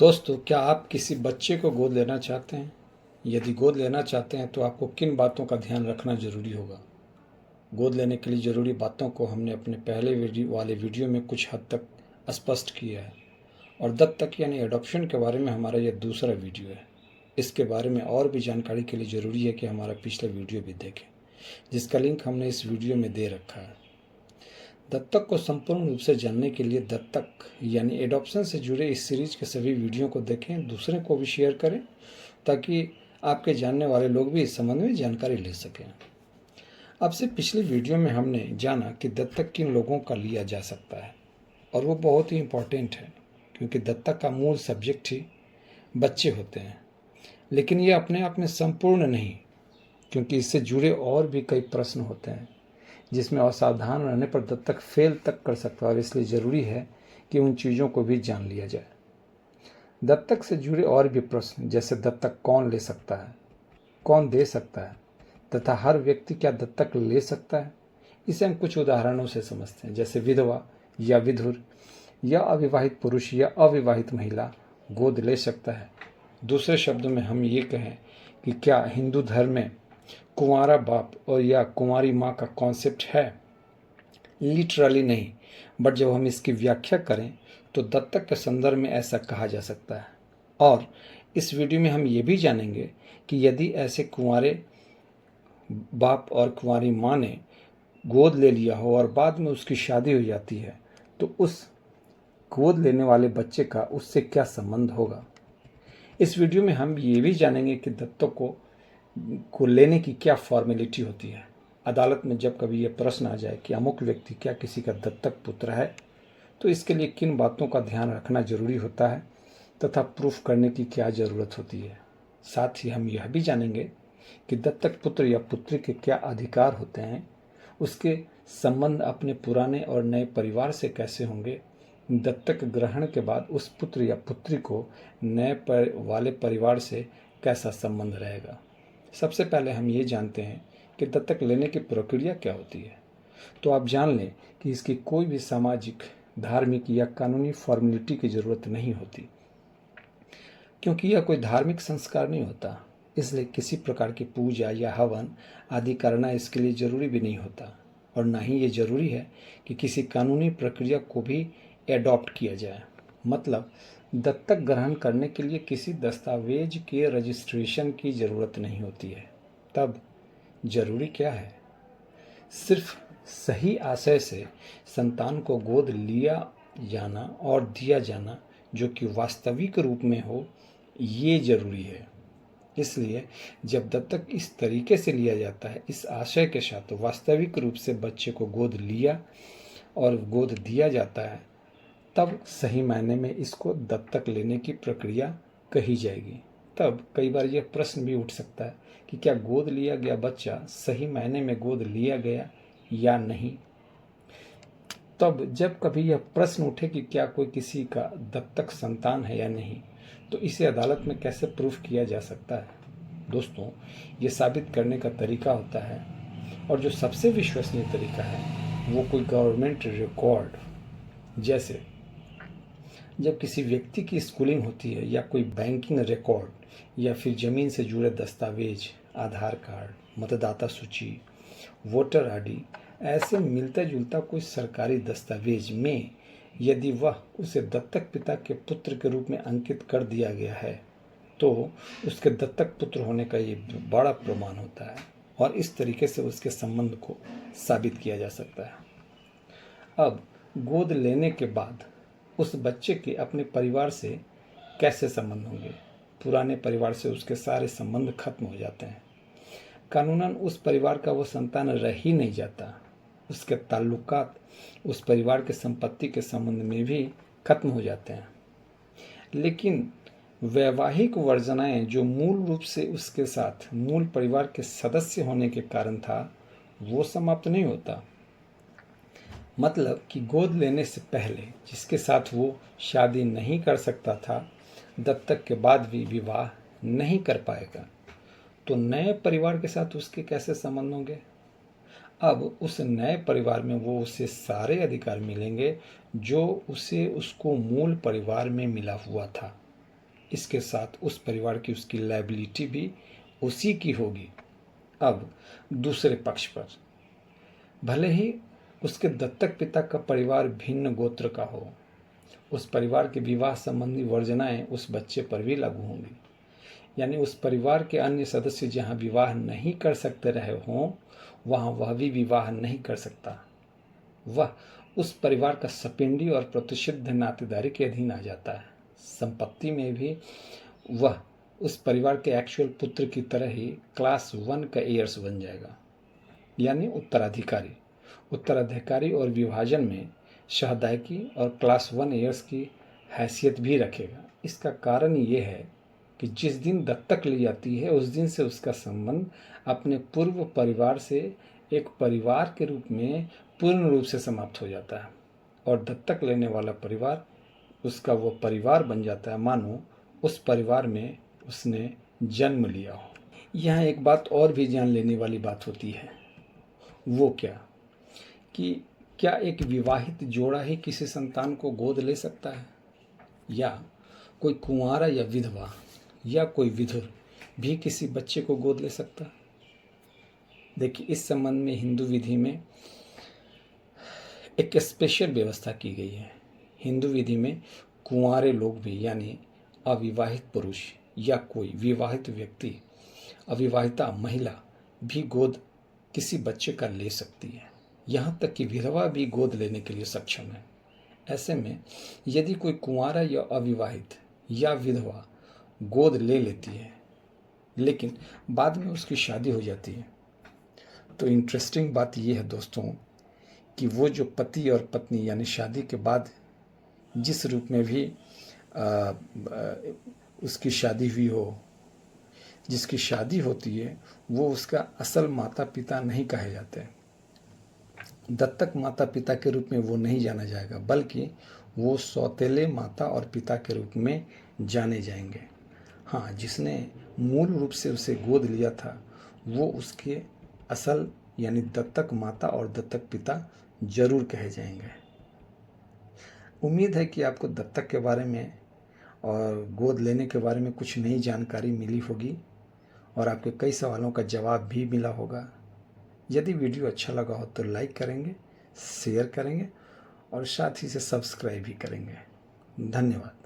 दोस्तों, क्या आप किसी बच्चे को गोद लेना चाहते हैं? यदि गोद लेना चाहते हैं तो आपको किन बातों का ध्यान रखना ज़रूरी होगा? गोद लेने के लिए ज़रूरी बातों को हमने अपने पहले वीडियो में कुछ हद तक स्पष्ट किया है, और दत्तक यानी एडॉप्शन के बारे में हमारा यह दूसरा वीडियो है। इसके बारे में और भी जानकारी के लिए ज़रूरी है कि हमारा पिछला वीडियो भी देखें, जिसका लिंक हमने इस वीडियो में दे रखा है। दत्तक को संपूर्ण रूप से जानने के लिए दत्तक यानी एडॉप्शन से जुड़े इस सीरीज के सभी वीडियो को देखें, दूसरे को भी शेयर करें, ताकि आपके जानने वाले लोग भी इस संबंध में जानकारी ले सकें। अब से पिछली वीडियो में हमने जाना कि दत्तक किन लोगों का लिया जा सकता है, और वो बहुत ही इम्पोर्टेंट है, क्योंकि दत्तक का मूल सब्जेक्ट ही बच्चे होते हैं। लेकिन ये अपने आप में संपूर्ण नहीं, क्योंकि इससे जुड़े और भी कई प्रश्न होते हैं जिसमें असावधान रहने पर दत्तक फेल तक कर सकता है, और इसलिए ज़रूरी है कि उन चीज़ों को भी जान लिया जाए। दत्तक से जुड़े और भी प्रश्न, जैसे दत्तक कौन ले सकता है, कौन दे सकता है, तथा हर व्यक्ति क्या दत्तक ले सकता है, इसे हम कुछ उदाहरणों से समझते हैं। जैसे विधवा या विधुर या अविवाहित पुरुष या अविवाहित महिला गोद ले सकता है। दूसरे शब्दों में हम ये कहें कि क्या हिंदू धर्म में कुंवारा बाप और या कुंवारी माँ का कॉन्सेप्ट है? लिटरली नहीं, बट जब हम इसकी व्याख्या करें तो दत्तक के संदर्भ में ऐसा कहा जा सकता है। और इस वीडियो में हम ये भी जानेंगे कि यदि ऐसे कुंवारे बाप और कुंवारी माँ ने गोद ले लिया हो और बाद में उसकी शादी हो जाती है, तो उस गोद लेने वाले बच्चे का उससे क्या संबंध होगा। इस वीडियो में हम ये भी जानेंगे कि दत्तक को लेने की क्या फॉर्मेलिटी होती है। अदालत में जब कभी यह प्रश्न आ जाए कि अमुक व्यक्ति क्या किसी का दत्तक पुत्र है, तो इसके लिए किन बातों का ध्यान रखना जरूरी होता है तथा प्रूफ करने की क्या ज़रूरत होती है। साथ ही हम यह भी जानेंगे कि दत्तक पुत्र या पुत्री के क्या अधिकार होते हैं, उसके संबंध अपने पुराने और नए परिवार से कैसे होंगे, दत्तक ग्रहण के बाद उस पुत्र या पुत्री को नए वाले परिवार से कैसा संबंध रहेगा। सबसे पहले हम ये जानते हैं कि दत्तक लेने की प्रक्रिया क्या होती है, तो आप जान लें कि इसकी कोई भी सामाजिक, धार्मिक या कानूनी फॉर्मेलिटी की ज़रूरत नहीं होती, क्योंकि यह कोई धार्मिक संस्कार नहीं होता। इसलिए किसी प्रकार की पूजा या हवन आदि करना इसके लिए ज़रूरी भी नहीं होता, और ना ही ये ज़रूरी है कि किसी कानूनी प्रक्रिया को भी एडॉप्ट किया जाए। मतलब दत्तक ग्रहण करने के लिए किसी दस्तावेज के रजिस्ट्रेशन की ज़रूरत नहीं होती है। तब जरूरी क्या है? सिर्फ सही आशय से संतान को गोद लिया जाना और दिया जाना, जो कि वास्तविक रूप में हो, ये जरूरी है। इसलिए जब दत्तक इस तरीके से लिया जाता है, इस आशय के साथ वास्तविक रूप से बच्चे को गोद लिया और गोद दिया जाता है, तब सही मायने में इसको दत्तक लेने की प्रक्रिया कही जाएगी। तब कई बार यह प्रश्न भी उठ सकता है कि क्या गोद लिया गया बच्चा सही मायने में गोद लिया गया या नहीं। तब जब कभी यह प्रश्न उठे कि क्या कोई किसी का दत्तक संतान है या नहीं, तो इसे अदालत में कैसे प्रूफ किया जा सकता है। दोस्तों, ये साबित करने का तरीका होता है, और जो सबसे विश्वसनीय तरीका है वो कोई गवर्नमेंट रिकॉर्ड, जैसे जब किसी व्यक्ति की स्कूलिंग होती है, या कोई बैंकिंग रिकॉर्ड, या फिर ज़मीन से जुड़े दस्तावेज, आधार कार्ड, मतदाता सूची, वोटर आईडी, ऐसे मिलता जुलता कोई सरकारी दस्तावेज में यदि वह उसे दत्तक पिता के पुत्र के रूप में अंकित कर दिया गया है, तो उसके दत्तक पुत्र होने का ये बड़ा प्रमाण होता है, और इस तरीके से उसके संबंध को साबित किया जा सकता है। अब गोद लेने के बाद उस बच्चे के अपने परिवार से कैसे संबंध होंगे? पुराने परिवार से उसके सारे संबंध खत्म हो जाते हैं। कानूनन उस परिवार का वो संतान रह ही नहीं जाता। उसके ताल्लुकात उस परिवार के संपत्ति के संबंध में भी खत्म हो जाते हैं। लेकिन वैवाहिक वर्जनाएं जो मूल रूप से उसके साथ मूल परिवार के सदस्य होने के कारण था, वो समाप्त नहीं होता। मतलब कि गोद लेने से पहले जिसके साथ वो शादी नहीं कर सकता था, दत्तक के बाद भी विवाह नहीं कर पाएगा, तो नए परिवार के साथ उसके कैसे संबंध होंगे? अब उस नए परिवार में वो उसे सारे अधिकार मिलेंगे जो उसे उसको मूल परिवार में मिला हुआ था। इसके साथ उस परिवार की उसकी लायबिलिटी भी उसी की होगी। अब दूसरे पक्ष पर, भले ही उसके दत्तक पिता का परिवार भिन्न गोत्र का हो, उस परिवार के विवाह संबंधी वर्जनाएं उस बच्चे पर भी लागू होंगी। यानी उस परिवार के अन्य सदस्य जहां विवाह नहीं कर सकते रहे हों, वहां वह भी विवाह नहीं कर सकता। वह उस परिवार का सपिंडी और प्रतिषिद्ध नातेदारी के अधीन आ जाता है। संपत्ति में भी वह उस परिवार के एक्चुअल पुत्र की तरह ही क्लास 1 का एयर्स बन जाएगा, यानी उत्तराधिकारी। उत्तराधिकारी और विभाजन में शहदायकी और क्लास 1 एयर्स की हैसियत भी रखेगा। इसका कारण ये है कि जिस दिन दत्तक ली जाती है उस दिन से उसका संबंध अपने पूर्व परिवार से एक परिवार के रूप में पूर्ण रूप से समाप्त हो जाता है और दत्तक लेने वाला परिवार उसका वो परिवार बन जाता है मानो उस परिवार में उसने जन्म लिया हो। यहाँ एक बात और भी जान लेने वाली बात होती है, वो कि क्या एक विवाहित जोड़ा ही किसी संतान को गोद ले सकता है, या कोई कुंवारा या विधवा या कोई विधुर भी किसी बच्चे को गोद ले सकता है? देखिए, इस संबंध में हिंदू विधि में एक स्पेशल व्यवस्था की गई है। हिंदू विधि में कुंवारे लोग भी, यानी अविवाहित पुरुष या कोई विवाहित व्यक्ति, अविवाहिता महिला भी गोद किसी बच्चे का ले सकती है। यहाँ तक कि विधवा भी गोद लेने के लिए सक्षम है। ऐसे में यदि कोई कुंवारा या अविवाहित या विधवा गोद ले लेती है लेकिन बाद में उसकी शादी हो जाती है, तो इंटरेस्टिंग बात यह है दोस्तों कि वो जो पति और पत्नी यानी शादी के बाद जिस रूप में भी उसकी शादी हुई हो, जिसकी शादी होती है, वो उसका असल माता पिता नहीं कहे जाते। दत्तक माता पिता के रूप में वो नहीं जाना जाएगा, बल्कि वो सौतेले माता और पिता के रूप में जाने जाएंगे। हाँ, जिसने मूल रूप से उसे गोद लिया था वो उसके असल यानी दत्तक माता और दत्तक पिता जरूर कहे जाएंगे। उम्मीद है कि आपको दत्तक के बारे में और गोद लेने के बारे में कुछ नई जानकारी मिली होगी और आपके कई सवालों का जवाब भी मिला होगा। यदि वीडियो अच्छा लगा हो तो लाइक करेंगे, शेयर करेंगे और साथ ही से सब्सक्राइब भी करेंगे। धन्यवाद।